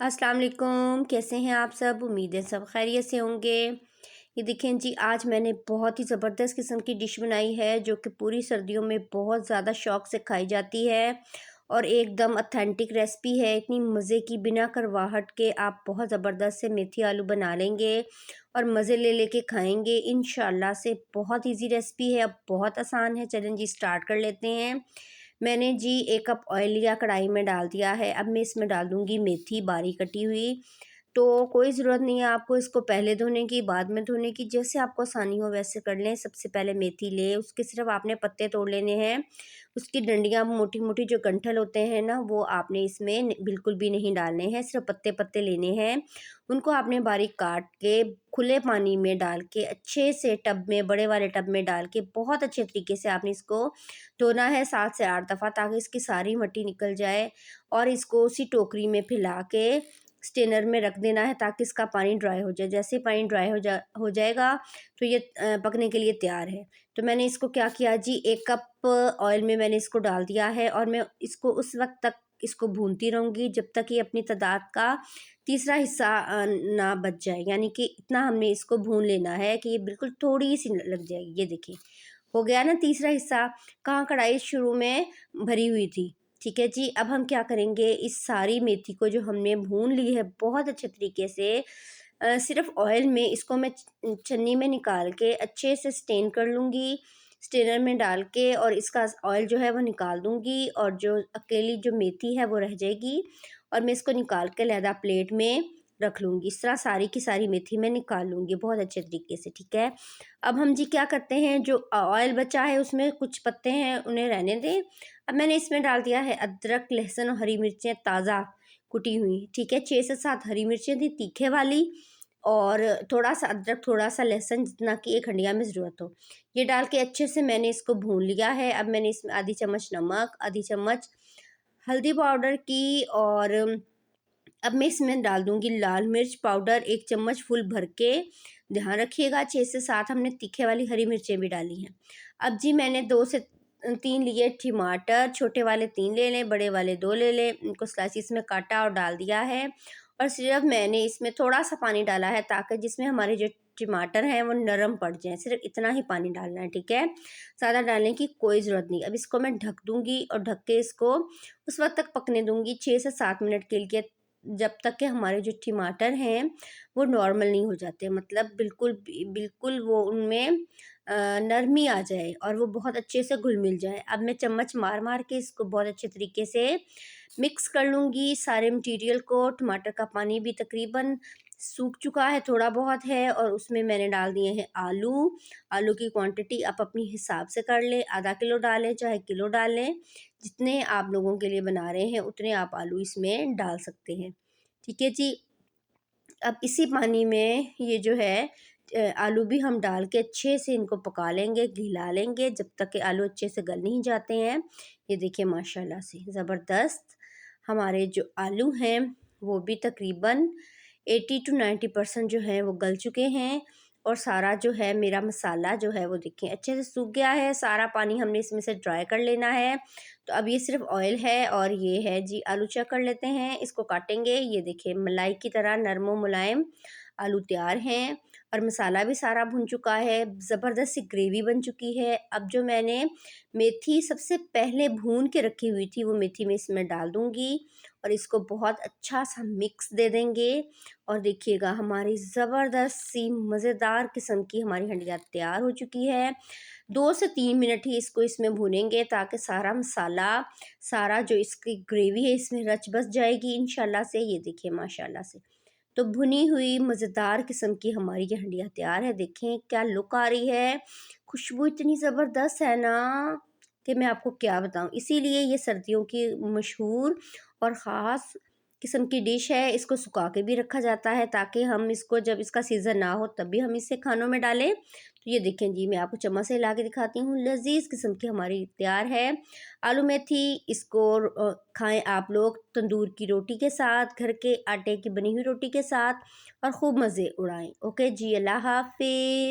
अस्सलाम वालेकुम, कैसे हैं आप सब। उम्मीद है सब खैरियत से होंगे। ये देखें जी, आज मैंने बहुत ही ज़बरदस्त किस्म की डिश बनाई है जो कि पूरी सर्दियों में बहुत ज़्यादा शौक़ से खाई जाती है और एकदम ऑथेंटिक रेसिपी है। इतनी मज़े की, बिना करवाहट के आप बहुत ज़बरदस्त से मेथी आलू बना लेंगे और मज़े ले लेके खाएंगे इंशाल्लाह से। बहुत ईजी रेसिपी है, अब बहुत आसान है। चलें जी, स्टार्ट कर लेते हैं। मैंने जी 1 कप ऑयल लिया, कढ़ाई में डाल दिया है। अब मैं इसमें डाल दूँगी मेथी बारीक कटी हुई। तो कोई ज़रूरत नहीं है आपको इसको पहले धोने की, बाद में धोने की, जैसे आपको आसानी हो वैसे कर लें। सबसे पहले मेथी लें, उसके सिर्फ आपने पत्ते तोड़ लेने हैं। उसकी डंडियाँ मोटी-मोटी जो गंठल होते हैं ना, वो आपने इसमें बिल्कुल भी नहीं डालने हैं, सिर्फ पत्ते-पत्ते लेने हैं। उनको आपने बारीक काट के खुले पानी में डाल के अच्छे से टब में, बड़े वाले टब में डाल के बहुत अच्छे तरीके से आपने इसको धोना है 7 से 8 दफ़ा, ताकि इसकी सारी मिट्टी निकल जाए। और इसको उसी टोकरी में फैला के स्ट्रेनर में रख देना है ताकि इसका पानी ड्राई हो जाए। जैसे ही पानी ड्राई हो जाएगा तो ये पकने के लिए तैयार है। तो मैंने इसको क्या किया जी, 1 कप ऑयल में मैंने इसको डाल दिया है और मैं इसको उस वक्त तक इसको भूनती रहूँगी जब तक ये अपनी तादाद का तीसरा हिस्सा ना बच जाए। यानी कि इतना हमने इसको भून लेना है कि ये बिल्कुल थोड़ी सी लग जाएगी। ये देखिए, हो गया ना तीसरा हिस्सा। कहाँ कढ़ाई शुरू में भरी हुई थी, ठीक है जी। अब हम क्या करेंगे, इस सारी मेथी को जो हमने भून ली है बहुत अच्छे तरीके से, सिर्फ ऑयल में इसको मैं छन्नी में निकाल के अच्छे से स्टेन कर लूँगी, स्टेनर में डाल के, और इसका ऑयल जो है वो निकाल दूँगी और जो अकेली जो मेथी है वो रह जाएगी और मैं इसको निकाल के लहदा प्लेट में रख लूँगी। इस तरह सारी की सारी मेथी मैं निकाल लूँगी बहुत अच्छे तरीके से, ठीक है। अब हम जी क्या करते हैं, जो ऑयल बचा है उसमें कुछ पत्ते हैं उन्हें रहने दें। अब मैंने इसमें डाल दिया है अदरक, लहसुन और हरी मिर्चें ताज़ा कुटी हुई, ठीक है। 6 से 7 हरी मिर्चें थी तीखे वाली, और थोड़ा सा अदरक, थोड़ा सा लहसुन, जितना कि एक हंडिया में ज़रूरत हो। ये डाल के अच्छे से मैंने इसको भून लिया है। अब मैंने इसमें आधी चम्मच नमक, आधी चम्मच हल्दी पाउडर की, और अब मैं इसमें डाल दूँगी लाल मिर्च पाउडर 1 चम्मच फुल भर के। ध्यान रखिएगा 6 से 7 हमने तीखे वाली हरी मिर्चें भी डाली हैं। अब जी मैंने 2 से 3 लिए टमाटर, छोटे वाले 3 ले लें, बड़े वाले 2 ले लें। इनको स्लाइसिस में काटा और डाल दिया है, और सिर्फ मैंने इसमें थोड़ा-सा पानी डाला है ताकि जिसमें हमारे जो टमाटर हैं वो नरम पड़ जाएँ। सिर्फ इतना ही पानी डालना है, ठीक है। ज़्यादा डालने की कोई ज़रूरत नहीं। अब इसको मैं ढक दूँगी और ढक के इसको उस वक़्त तक पकने दूँगी 6 से 7 मिनट के लिए, जब तक कि हमारे जो टमाटर हैं वो नॉर्मल नहीं हो जाते, मतलब बिल्कुल वो उनमें नरमी आ जाए और वो बहुत अच्छे से घुल-मिल जाए। अब मैं चम्मच मार-मार के इसको बहुत अच्छे तरीके से मिक्स कर लूँगी सारे मटीरियल को। टमाटर का पानी भी तकरीबन सूख चुका है, थोड़ा बहुत है, और उसमें मैंने डाल दिए हैं आलू। आलू की क्वांटिटी आप अपने हिसाब से कर लें, आधा किलो डालें चाहे किलो डालें, जितने आप लोगों के लिए बना रहे हैं उतने आप आलू इसमें डाल सकते हैं, ठीक है जी। अब इसी पानी में ये जो है आलू भी हम डाल के अच्छे से इनको पका लेंगे, हिला लेंगे जब तक कि आलू अच्छे से गल नहीं जाते हैं। ये देखिए माशाल्लाह से ज़बरदस्त हमारे जो आलू हैं वो भी तकरीबन 80 टू 90% जो है वो गल चुके हैं, और सारा जो है मेरा मसाला जो है वो देखिए अच्छे से सूख गया है। सारा पानी हमने इसमें से ड्राई कर लेना है। तो अब ये सिर्फ ऑयल है और ये है जी आलू। चेक कर लेते हैं, इसको काटेंगे। ये देखिए मलाई की तरह नरम व मुलायम आलू तैयार हैं, और मसाला भी सारा भुन चुका है, ज़बरदस्त सी ग्रेवी बन चुकी है। अब जो मैंने मेथी सबसे पहले भून के रखी हुई थी वो मेथी मैं इसमें डाल दूँगी और इसको बहुत अच्छा सा मिक्स दे देंगे, और देखिएगा हमारी ज़बरदस्त सी मज़ेदार किस्म की हमारी हंडिया तैयार हो चुकी है। 2 से 3 मिनट ही इसको इसमें भूनेंगे ताकि सारा मसाला, सारा जो इसकी ग्रेवी है इसमें रच बस जाएगी इंशाल्लाह से। ये देखिए माशाल्लाह से, तो भुनी हुई मज़ेदार किस्म की हमारी ये हंडिया तैयार है। देखें क्या लुक आ रही है, खुशबू इतनी ज़बरदस्त है ना कि मैं आपको क्या बताऊं। इसीलिए ये सर्दियों की मशहूर और ख़ास किस्म की डिश है। इसको सुखा के भी रखा जाता है ताकि हम इसको जब इसका सीज़न ना हो तब भी हम इसे खानों में डालें। तो ये देखें जी, मैं आपको चम्मच से हिला के दिखाती हूँ, लजीज किस्म की हमारी तैयार है आलू मेथी। इसको खाएं आप लोग तंदूर की रोटी के साथ, घर के आटे की बनी हुई रोटी के साथ, और खूब मज़े उड़ाएं। ओके जी, अल्लाह हाफिज़।